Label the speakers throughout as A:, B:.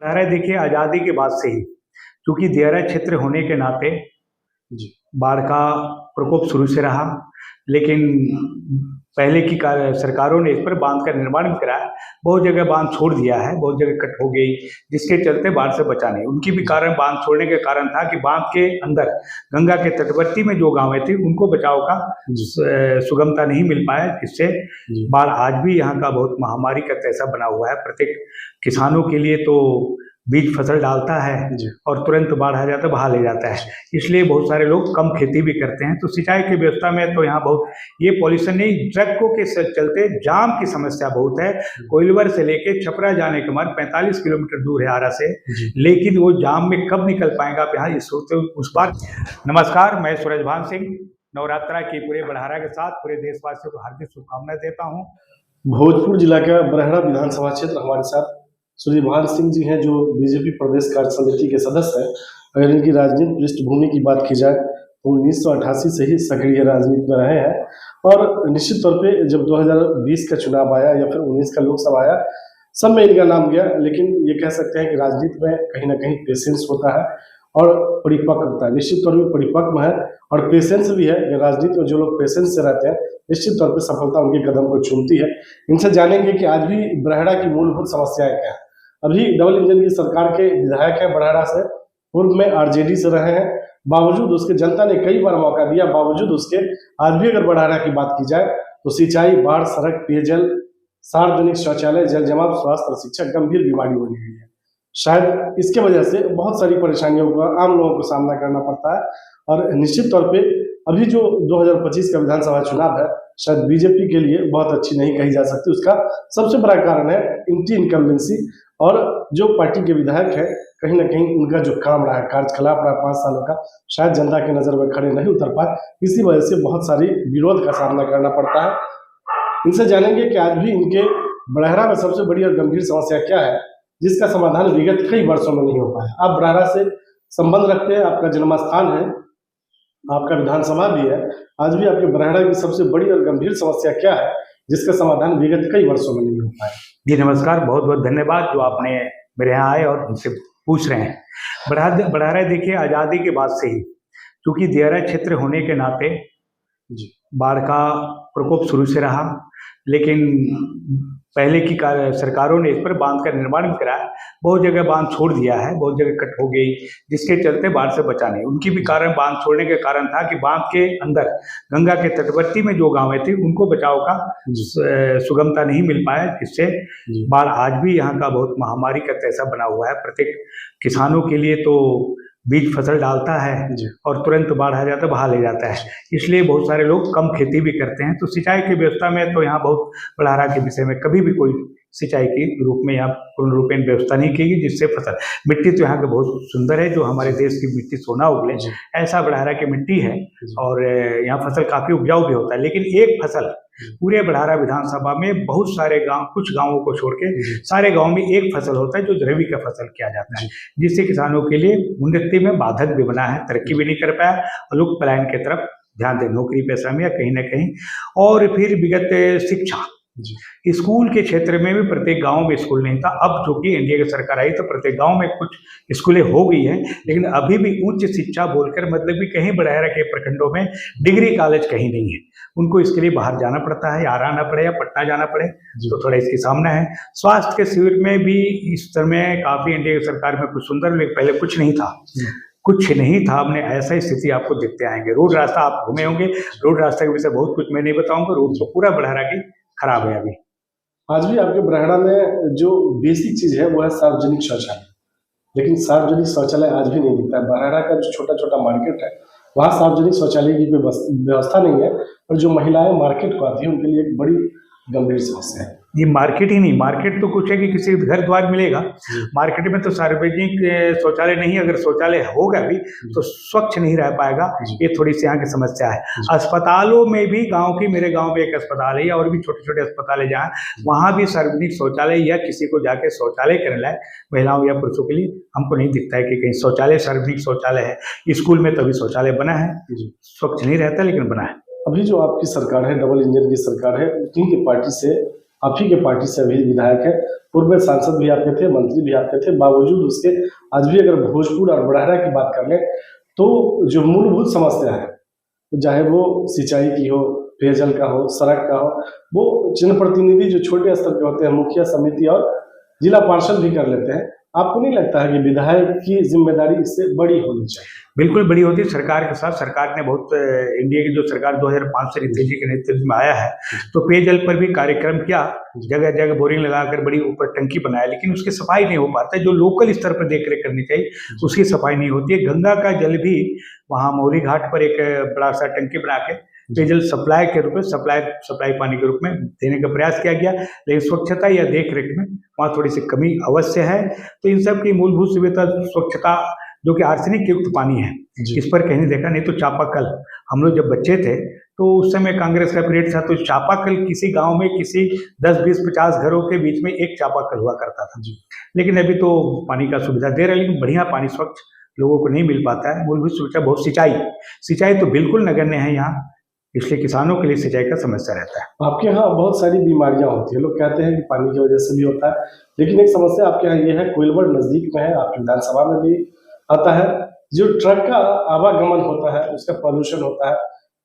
A: नारा देखिए आज़ादी के बाद से ही, क्योंकि दियारा क्षेत्र होने के नाते
B: जी,
A: बाढ़ का प्रकोप शुरू से रहा। लेकिन पहले की सरकारों ने इस पर बांध का निर्माण भी कराया। बहुत जगह बांध छोड़ दिया है, बहुत जगह कट हो गई, जिसके चलते बाढ़ से बचा नहीं। उनकी भी कारण बांध छोड़ने के कारण था कि बांध के अंदर गंगा के तटवर्ती में जो गांवें थी उनको बचाव का
B: जी,
A: सुगमता नहीं मिल पाया, जिससे
B: जी,
A: बाढ़ आज भी यहाँ का बहुत महामारी का तैसा बना हुआ है। प्रत्येक किसानों के लिए तो बीज फसल डालता है
B: जी,
A: और तुरंत बाढ़ आ जाता है, बहा ले जाता है। इसलिए बहुत सारे लोग कम खेती भी करते हैं। तो सिंचाई की व्यवस्था में तो यहाँ बहुत ये पॉल्यूशन नहीं, ट्रकों के चलते जाम की समस्या बहुत है। कोइलवर से लेके छपरा जाने के मार्ग 45 किलोमीटर दूर है आरा से,
B: जी,
A: लेकिन वो जाम में कब निकल पाएंगे आप यहाँ इस सोचते उस बार। नमस्कार, मैं सूरजभान सिंह नवरात्रा की पूरे बढ़ारा के साथ पूरे देशवासियों को हार्दिक शुभकामनाएं देता हूँ।
B: भोजपुर जिला का बरहड़ा विधानसभा क्षेत्र हमारे साथ सूर्यभान सिंह जी हैं, जो बीजेपी प्रदेश कार्य समिति के सदस्य हैं। अगर इनकी राजनीतिक पृष्ठभूमि की बात की जाए तो 1988 से ही सक्रिय राजनीति में रहे हैं और निश्चित तौर पे जब 2020 का चुनाव आया या फिर 19 का लोकसभा आया, सब में इनका नाम गया। लेकिन ये कह सकते हैं कि राजनीति में कहीं ना कहीं पेशेंस होता है और परिपक्वता, निश्चित तौर पर परिपक्व है और पेशेंस भी है। राजनीति में जो लोग पेशेंस से रहते हैं, निश्चित तौर पर सफलता उनके कदम को चूमती है। इनसे जानेंगे कि आज भी बरहड़ा की मूलभूत समस्याएं क्या है। अभी डबल इंजन की सरकार के विधायक है बरहड़ा से, पूर्व में आरजेडी से रहे हैं। बावजूद उसके जनता ने कई बार मौका दिया, बावजूद उसके आज भी अगर बरहड़ा की बात की जाए तो सिंचाई, बाढ़, सड़क, पेयजल, सार्वजनिक शौचालय, जल जमाव, स्वास्थ्य और शिक्षा गंभीर बीमारी बनी हुई है। शायद इसके वजह से बहुत सारी परेशानियों का आम लोगों को सामना करना पड़ता है। और निश्चित तौर पे अभी जो 2025 का विधानसभा चुनाव है, शायद बीजेपी के लिए बहुत अच्छी नहीं कही जा सकती। उसका सबसे बड़ा कारण है एंटी इनकम्बेंसी, और जो पार्टी के विधायक है कहीं ना कहीं उनका जो काम रहा है, कार्यकलाप रहा 5 सालों का, शायद जनता की नज़र में खड़े नहीं उतर पाए। इसी वजह से बहुत सारी विरोध का सामना करना पड़ता है। इनसे जानेंगे कि आज भी इनके बरहरा में सबसे बड़ी और गंभीर समस्या क्या है, जिसका समाधान विगत कई वर्षों में नहीं हो पाया। आप बरहरा से संबंध रखते हैं, आपका जन्म स्थान है, आपका विधानसभा भी है। आज भी आपके बरहरा की सबसे बड़ी और गंभीर समस्या क्या है, जिसका समाधान विगत कई वर्षों में नहीं हो पाया?
A: जी नमस्कार, बहुत बहुत धन्यवाद जो आपने मेरे यहाँ आए और हमसे पूछ रहे हैं। बढ़ारा देखिए आज़ादी के बाद से ही, क्योंकि दियारा क्षेत्र होने के नाते
B: जी,
A: बाढ़ का प्रकोप शुरू से रहा। लेकिन पहले की सरकारों ने इस पर बांध का निर्माण भी कराया। बहुत जगह बांध छोड़ दिया है, बहुत जगह कट हो गई, जिसके चलते बाढ़ से बचा नहीं। उनकी भी कारण बांध छोड़ने के कारण था कि बांध के अंदर गंगा के तटवर्ती में जो गांवें थी उनको बचाव का सुगमता नहीं मिल पाया, जिससे
B: जी,
A: बाढ़ आज भी यहाँ का बहुत महामारी का तैसा बना हुआ है। प्रत्येक किसानों के लिए तो बीज फसल डालता है
B: जी,
A: और तुरंत बाढ़ आ जाता है, बहा ले जाता है। इसलिए बहुत सारे लोग कम खेती भी करते हैं। तो सिंचाई की व्यवस्था में तो यहाँ बहुत बढ़ारा के विषय में कभी भी कोई सिंचाई के रूप में यहाँ पूर्ण रूपेण व्यवस्था नहीं की गई, जिससे फसल मिट्टी तो यहाँ की बहुत सुंदर है, जो हमारे देश की मिट्टी सोना उगले
B: जी,
A: ऐसा बढ़ारा की मिट्टी है।
B: जी,
A: और यहाँ फसल काफी उपजाऊ भी होता है। लेकिन एक फसल पूरे बढ़ारा विधानसभा में बहुत सारे गांव, कुछ गांवों को छोड़ के
B: जी,
A: सारे गांव में एक फसल होता है जो रबी का फसल किया जाता है,
B: जी,
A: जिससे किसानों के लिए उन्नति में बाधक भी बना है, तरक्की भी नहीं कर पाया और लोग पलायन की तरफ ध्यान दें, नौकरी पेशा में या कहीं ना कहीं। और फिर विगत शिक्षा,
B: जी,
A: स्कूल के क्षेत्र में भी प्रत्येक गांव में स्कूल नहीं था। अब चूंकि एनडीए की सरकार आई तो प्रत्येक गांव में कुछ स्कूलें हो गई हैं, लेकिन अभी भी उच्च शिक्षा बोलकर मतलब कि कहीं बढ़ारा के प्रखंडों में डिग्री कॉलेज कहीं नहीं है। उनको इसके लिए बाहर जाना पड़ता है, या आना पड़े या पटना जाना पड़े,
B: जी,
A: तो थोड़ा इसकी सामना है। स्वास्थ्य के शिविर में भी इस समय काफी एनडीए की सरकार में कुछ सुंदर, लेकिन पहले कुछ नहीं था, कुछ नहीं था। हमने ऐसा ही स्थिति आपको देखते आएंगे। रोड रास्ता आप घूमे होंगे, रोड रास्ता के विषय बहुत कुछ मैं नहीं बताऊंगा। रोड तो पूरा बढ़ारा की खराब है अभी।
B: आज भी आपके बरहड़ा में जो बेसिक चीज है वो है सार्वजनिक शौचालय, लेकिन सार्वजनिक शौचालय आज भी नहीं दिखता है। बरहड़ा का जो छोटा छोटा मार्केट है, वहाँ सार्वजनिक शौचालय की व्यवस्था नहीं है, और जो महिलाएं मार्केट को आती है उनके लिए एक बड़ी गंभीर समस्या है।
A: ये मार्केट ही नहीं, मार्केट तो कुछ है कि किसी घर द्वार मिलेगा, मार्केट में तो सार्वजनिक शौचालय नहीं। अगर शौचालय होगा भी तो स्वच्छ नहीं रह पाएगा, ये थोड़ी सी यहाँ की समस्या है। अस्पतालों में भी गांव की, मेरे गांव में एक अस्पताल है और भी छोटे छोटे अस्पताल है जहाँ वहाँ भी सार्वजनिक शौचालय या किसी को जाके शौचालय करने लाए महिलाओं या पुरुषों के लिए हमको नहीं दिखता है कि कहीं शौचालय, सार्वजनिक शौचालय है। स्कूल में तो अभी शौचालय बना है, स्वच्छ नहीं रहता लेकिन बना है।
B: अभी जो आपकी सरकार है, डबल इंजन की सरकार है, उन्हीं की पार्टी से आप ही के पार्टी से अभी विधायक है, पूर्व में सांसद भी आपके थे, मंत्री भी आपके थे, बावजूद उसके आज भी अगर भोजपुर और बड़हरा की बात कर लें तो जो मूलभूत समस्या है, चाहे वो सिंचाई की हो, पेयजल का हो, सड़क का हो, वो जनप्रतिनिधि जो छोटे स्तर के होते हैं, मुखिया समिति और जिला पार्षद भी कर लेते हैं। आपको नहीं लगता है कि विधायक की जिम्मेदारी इससे बड़ी होनी चाहिए?
A: बिल्कुल बड़ी होती है। सरकार के साथ सरकार ने बहुत एनडीए की जो सरकार 2005 से रितेश जी के नेतृत्व में आया है तो पेयजल पर भी कार्यक्रम किया, जगह जगह बोरिंग लगाकर बड़ी ऊपर टंकी बनाया, लेकिन उसकी सफाई नहीं हो पाता है। जो लोकल स्तर पर देख रेख करनी चाहिए उसकी सफाई नहीं होती है। गंगा का जल भी वहाँ मौली घाट पर एक बड़ा सा टंकी बना के पेयजल सप्लाई के रूप में सप्लाई पानी के रूप में देने का प्रयास किया गया, लेकिन स्वच्छता या देख रेख में वहाँ थोड़ी सी कमी अवश्य है। तो इन सब की मूलभूत सुविधा स्वच्छता, जो कि आर्सेनिक युक्त पानी है, इस पर कहीं देखा नहीं। तो चापाकल, हम लोग जब बच्चे थे तो उस समय कांग्रेस का पीरियड था, तो चापाकल किसी गांव में किसी 10, 20, 50 घरों के बीच में एक चापाकल हुआ करता था। लेकिन अभी तो पानी का सुविधा दे रहे हैं, लेकिन बढ़िया पानी स्वच्छ लोगों को नहीं मिल पाता है। मूलभूत सुविधा बहुत, सिंचाई तो बिल्कुल नगण्य है यहाँ, इसलिए किसानों के लिए सिंचाई का समस्या रहता है।
B: आपके यहाँ बहुत सारी बीमारियां होती है, लोग कहते हैं कि पानी की वजह से भी होता है, लेकिन एक समस्या आपके यहाँ ये है, कोइलवर नजदीक में है, आपकी विधानसभा में भी आता है, जो ट्रक का आवागमन होता है उसका पॉल्यूशन होता है,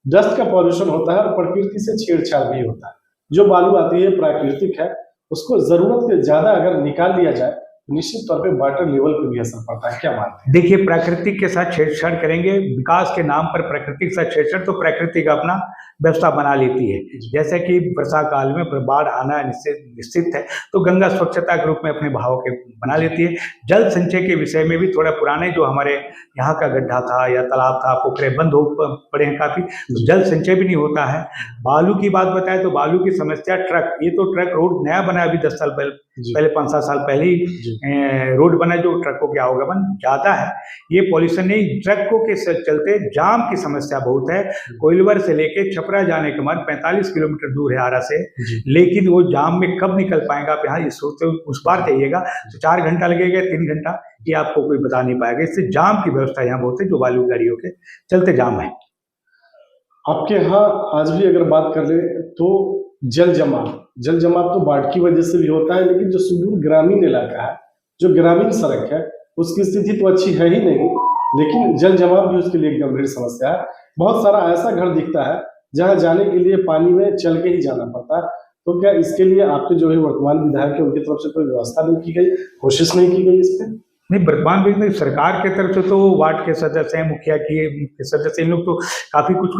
B: डस्ट का पॉल्यूशन होता है और प्रकृति से छेड़छाड़ भी होता है। जो बालू आती है प्राकृतिक है, उसको जरूरत से ज्यादा अगर निकाल लिया जाए निश्चित तौर पे वाटर लेवल पे भी असर पड़ता है। क्या मानते हैं?
A: देखिए, प्राकृतिक के साथ छेड़छाड़ करेंगे, विकास के नाम पर प्रकृति के साथ छेड़छाड़, तो प्रकृति का अपना व्यवस्था बना लेती है। जैसे कि वर्षा काल में बाढ़ आना निश्चित है, तो गंगा स्वच्छता के रूप में अपने भाव के बना लेती है। जल संचय के विषय में भी थोड़ा पुराने जो हमारे यहाँ का गड्ढा था या तालाब था, पोखरे बंद हो पड़े हैं काफी, तो जल संचय भी नहीं होता है। बालू की बात बताए तो बालू की समस्या, ट्रक, ये तो ट्रक रोड नया बना अभी 10 साल पहले 5-7 साल पहले ही रोड बना, जो ट्रकों के आवागमन ज्यादा है। ये पॉल्यूशन नहीं, ट्रकों के चलते जाम की समस्या बहुत है। कोइलवर से लेके छपरा जाने के मार्ग 45 किलोमीटर दूर है आरा से, लेकिन वो जाम में कब निकल पाएगा? आप यहाँ उस पार जाइएगा तो 4 घंटा लगेगा, 3 घंटा, ये आपको कोई बता नहीं पाएगा। इससे जाम की व्यवस्था यहाँ बहुत है, जो बालू गाड़ियों के चलते जाम है।
B: आपके यहाँ आज भी अगर बात कर ले तो जल जमाव तो बाढ़ की वजह से भी होता है, लेकिन जो सुदूर ग्रामीण इलाका है, जो ग्रामीण सड़क है, उसकी स्थिति तो अच्छी है ही नहीं, लेकिन जल जमाव भी उसके लिए एक गंभीर समस्या है। बहुत सारा ऐसा घर दिखता है जहां जाने के लिए पानी में चल के ही जाना पड़ता है। तो क्या इसके लिए आपके जो है वर्तमान विधायक है उनकी तरफ से कोई व्यवस्था नहीं की गई, कोशिश नहीं की गई इस पर?
A: नहीं, वर्तमान में सरकार के तरफ से तो वार्ड के सदस्य हैं, मुखिया के सदस्य, इन लोग तो काफी कुछ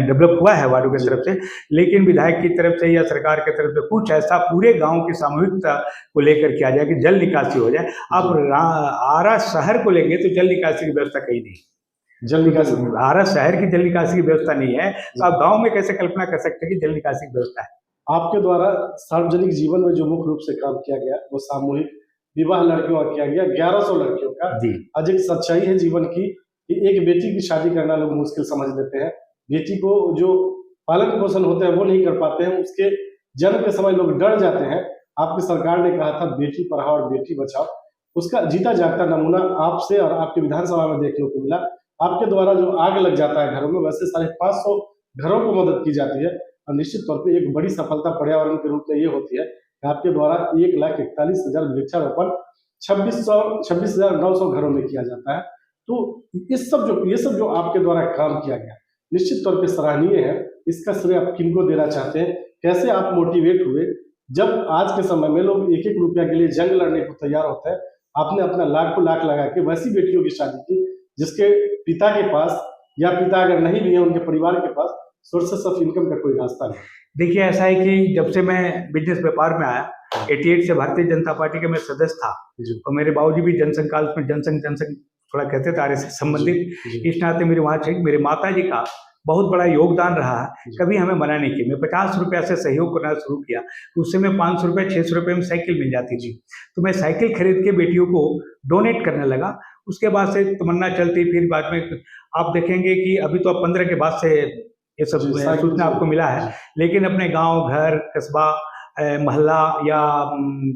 A: डेवलप हुआ है वार्डों की तरफ से, लेकिन विधायक की तरफ से या सरकार की तरफ से कुछ ऐसा पूरे गांव की सामूहिकता को लेकर किया जाए कि जल निकासी हो जाए। अब आरा शहर को लेंगे तो जल निकासी की व्यवस्था कहीं नहीं,
B: जल निकासी
A: आरा शहर की जल निकासी की व्यवस्था नहीं है, तो आप गाँव में कैसे कल्पना कर सकते हैं कि जल निकासी की व्यवस्था है?
B: आपके द्वारा सार्वजनिक जीवन में जो मुख्य रूप से काम किया गया वो सामूहिक विवाह लड़कियों का किया गया, 1100 लड़कियों का। आज एक सच्चाई है जीवन की कि एक बेटी की शादी करना लोग मुश्किल समझ लेते हैं, बेटी को जो पालन पोषण होते हैं वो नहीं कर पाते हैं, उसके जन्म के समय लोग डर जाते हैं। आपकी सरकार ने कहा था बेटी पढ़ाओ और बेटी बचाओ, उसका जीता जागता नमूना आपसे और आपके विधानसभा में देखने को मिला। आपके द्वारा जो आग लग जाता है घरों में, वैसे 550 घरों को मदद की जाती है, और निश्चित तौर पर एक बड़ी सफलता पर्यावरण के रूप में ये होती है। आपके द्वारा 1,41,000 वृक्षारोपण 26,900 घरों में किया जाता है। तो ये सब जो आपके द्वारा काम किया गया निश्चित तौर पे सराहनीय है। इसका श्रेय आप किनको देना चाहते हैं? कैसे आप मोटिवेट हुए जब आज के समय में लोग 1-1 रुपया के लिए जंग लड़ने को तैयार होते हैं? आपने अपना लाखों लाख लगा के वैसी बेटियों की शादी की जिसके पिता के पास, या पिता अगर नहीं भी है उनके परिवार के पास, सोर्सेस ऑफ इनकम का कोई रास्ता नहीं।
A: देखिए, ऐसा है कि जब से मैं बिजनेस व्यापार में आया, 88 से भारतीय जनता पार्टी के मैं सदस्य था, और मेरे बाबूजी भी जनसंघ काल में जनसंघ थोड़ा कहते थे आरएसएस से संबंधित, इस नाते मेरे वहाँ मेरे माता जी का बहुत बड़ा योगदान रहा है, कभी हमें मना नहीं किया। मैं 50 रुपया से सहयोग करना शुरू किया, उससे मैं 500 रुपये 600 रुपये में साइकिल मिल जाती थी, तो मैं साइकिल खरीद के बेटियों को डोनेट करने लगा। उसके बाद से तमन्ना चलती, फिर बाद में आप देखेंगे कि अभी तो 15 के बाद से ये सब सूचना आपको मिला है, लेकिन अपने गांव, घर, कस्बा, मोहल्ला या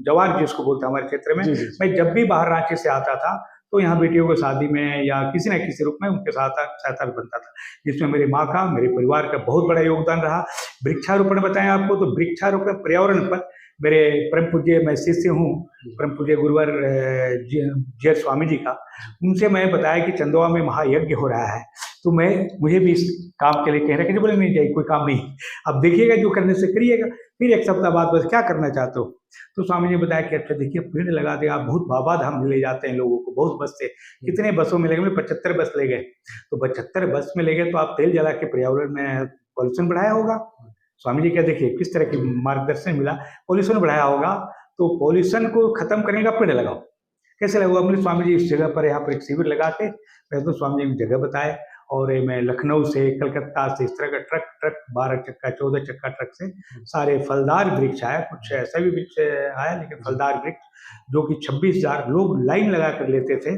A: जवार जिसको बोलते हैं हमारे क्षेत्र में, मैं जब भी बाहर रांची से आता था तो यहाँ बेटियों को शादी में या किसी न किसी रूप में उनके साथ सहायता भी बनता था, जिसमें मेरी माँ का, मेरे परिवार का बहुत बड़ा योगदान रहा। वृक्षारोपण बताएं आपको तो वृक्षारोपण पर्यावरण पर मेरे परम पूज्य, मैं शिष्य हूँ परम पूज्य गुरुवर जय स्वामी जी का, उनसे मैं बताया कि चंदवा में महायज्ञ हो रहा है, तो मुझे भी इस काम के लिए कह रहे हैं कि बोले नहीं जाइए, कोई काम नहीं, अब देखिएगा जो करने से करिएगा। फिर एक सप्ताह बाद बस क्या करना चाहते हो, तो स्वामी जी ने बताया कि अच्छा देखिए पेड़ लगा दे आप, बहुत बाबा धाम ले जाते हैं लोगों को, बहुत बस से, कितने बसों में ले गए, 75 बस ले गए, तो 75 बस में ले गए तो आप तेल जला के पर्यावरण में पॉल्यूशन बढ़ाया होगा। स्वामी जी क्या देखिए किस तरह की मार्गदर्शन मिला, पॉल्यूशन बढ़ाया होगा, तो पॉल्यूशन को खत्म करने का पेड़ लगाओ। कैसे लगाओ, बोले स्वामी जी इस जगह पर, यहाँ पर एक शिविर लगा के, मैं तो स्वामी जी ने जगह बताए, और मैं लखनऊ से, कलकत्ता से इस तरह का ट्रक 12 चक्का 14 चक्का ट्रक से सारे फलदार वृक्ष आया, कुछ ऐसा भी वृक्ष आया लेकिन फलदार वृक्ष, जो कि 26,000 लोग लाइन लगा कर लेते थे,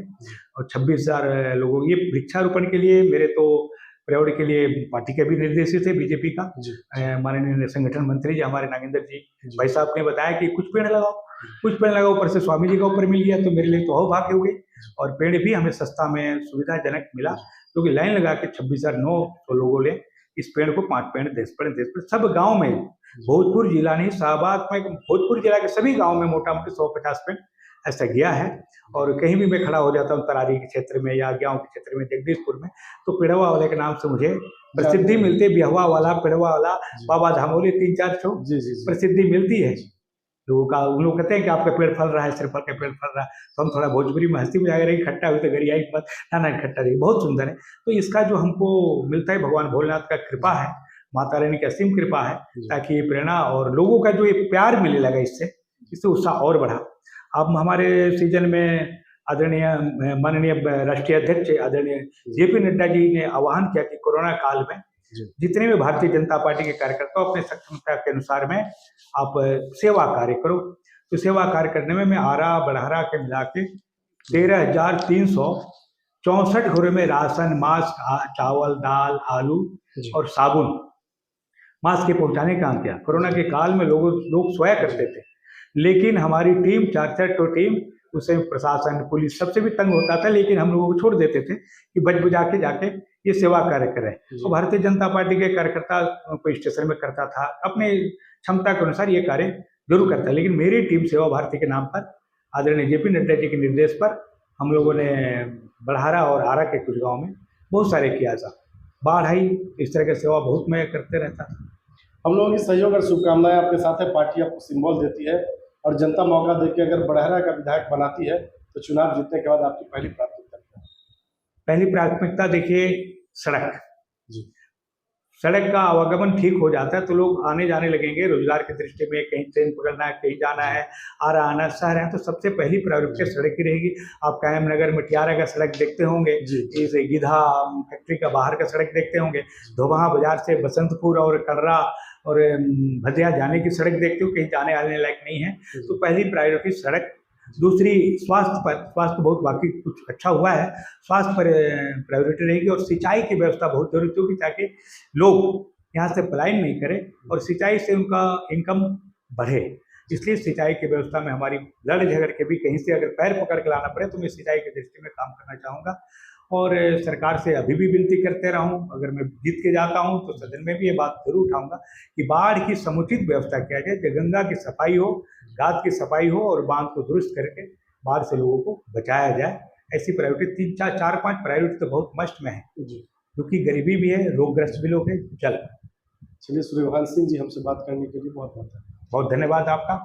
A: और 26,000 लोगों, ये वृक्षारोपण के लिए मेरे तो पर्यावरण के लिए पार्टी के भी निर्देशित है, बीजेपी का माननीय संगठन मंत्री जी हमारे नागेंद्र जी भाई साहब ने बताया कि कुछ पेड़ लगाओ, कुछ पेड़ लगाओ, ऊपर से स्वामी जी का ऊपर मिल गया, तो मेरे लिए तो भाग्य हो गई, और पेड़ भी हमें सस्ता में सुविधाजनक मिला, क्योंकि लाइन लगा के 26,900 लोगों ने इस पेड़ को 5 पेड़ 10 पेड़ सब गांव में, भोजपुर जिला नहीं, शाहबाद में, भोजपुर जिला के सभी गांव में मोटा मोटी 150 पेड़ ऐसा गया है। और कहीं भी मैं खड़ा हो जाता हूँ तरारी के क्षेत्र में या गाँव के क्षेत्र में, जगदीशपुर में, तो पेड़वा वाले के नाम से मुझे प्रसिद्धि मिलती है, बिहवा वाला, पेड़वा वाला, बाबा धामोली, 3-4 प्रसिद्धि मिलती है लोगों का। उन लोग कहते हैं कि आपका पेड़ फल रहा है, सिर्फ का पेड़ फल रहा है, तो हम थोड़ा भोजपुरी में हंसी में आ रही, खट्टा हुई तो गरिया की बात, ना खट्टा रही, बहुत सुंदर है। तो इसका जो हमको मिलता है भगवान भोलेनाथ का कृपा है, माता रानी की असीम कृपा है, ताकि ये प्रेरणा और लोगों का जो ये प्यार मिलने लगा, इससे उत्साह और बढ़ा। अब हमारे सीजन में आदरणीय माननीय राष्ट्रीय अध्यक्ष आदरणीय जेपी नड्डा जी ने आह्वान किया कि कोरोना काल में जितने भी भारतीय जनता पार्टी के कार्यकर्ता अपने सक्षमता के अनुसार में आप सेवा कार्य करो। तो सेवा कार्य करने में मैं आरा बढ़ारा के मिला के 13,364 घरों में राशन, मास्क, चावल, दाल, आलू और साबुन, मास्क के पहुंचाने का काम किया। कोरोना के काल में लोग सोया करते थे, लेकिन हमारी टीम 4-4 टीम, उससे प्रशासन, पुलिस सबसे भी तंग होता था, लेकिन हम लोगों को छोड़ देते थे कि बच बुझा के जाके ये सेवा कार्य करें। तो भारतीय जनता पार्टी के कार्यकर्ता कोई स्टेशन में करता था, अपने क्षमता के अनुसार ये कार्य जरूर करता है, लेकिन मेरी टीम सेवा भारती के नाम पर आदरणीय जेपी नड्डा जी के निर्देश पर हम लोगों ने बढ़ारा और आरा के कुछ गाँव में बहुत सारे किया था। बाढ़ आई, इस तरह की सेवा बहुत मैं करते रहता था।
B: हम लोगों की सहयोग और शुभकामनाएं आपके साथ है। पार्टी आपको सिंबल देती है और जनता मौका देकर अगर बढ़ारा का विधायक बनाती है तो चुनाव जीतने के बाद आपकी पहली प्राथमिकता क्या है?
A: पहली प्राथमिकता देखिए सड़क
B: जी।
A: सड़क का आवागमन ठीक हो जाता है तो लोग आने जाने लगेंगे, रोजगार की दृष्टि में कहीं ट्रेन पकड़ना है, कहीं जाना है, आना आना शहर है, तो सबसे पहली प्रायोरिटी सड़क की रहेगी। आप कायम नगर मटियारा का सड़क देखते होंगे, इस गीधा फैक्ट्री का बाहर का सड़क देखते होंगे, धोबहा बाजार से बसंतपुर और कर्रा और भदिया जाने की सड़क देखते हो, कहीं जाने आने लायक नहीं है, तो पहली प्रायोरिटी सड़क। दूसरी स्वास्थ्य पर, स्वास्थ्य बहुत बाकी कुछ अच्छा हुआ है, स्वास्थ्य पर प्रायोरिटी रहेगी, और सिंचाई की व्यवस्था बहुत जरूरी होगी ताकि लोग यहाँ से पलायन नहीं करें और सिंचाई से उनका इनकम बढ़े। इसलिए सिंचाई की व्यवस्था में हमारी लड़ झगड़ के भी कहीं से अगर पैर पकड़ के लाना पड़े तो मैं सिंचाई की दृष्टि में काम करना चाहूँगा, और सरकार से अभी भी विनती करते रहूँ, अगर मैं जीत के जाता हूँ तो सदन में भी ये बात जरूर उठाऊंगा कि बाढ़ की समुचित व्यवस्था किया जाए, कि गंगा की सफाई हो, घाट की सफाई हो और बांध को दुरुस्त करके बाढ़ से लोगों को बचाया जाए। ऐसी प्रायोरिटी 3-4-5 प्रायोरिटी तो बहुत मस्ट में है, क्योंकि गरीबी भी है, रोगग्रस्त भी लोग हैं। जल।
B: चलिए, सूर्यभान सिंह जी हमसे बात करने के लिए बहुत बहुत
A: धन्यवाद आपका।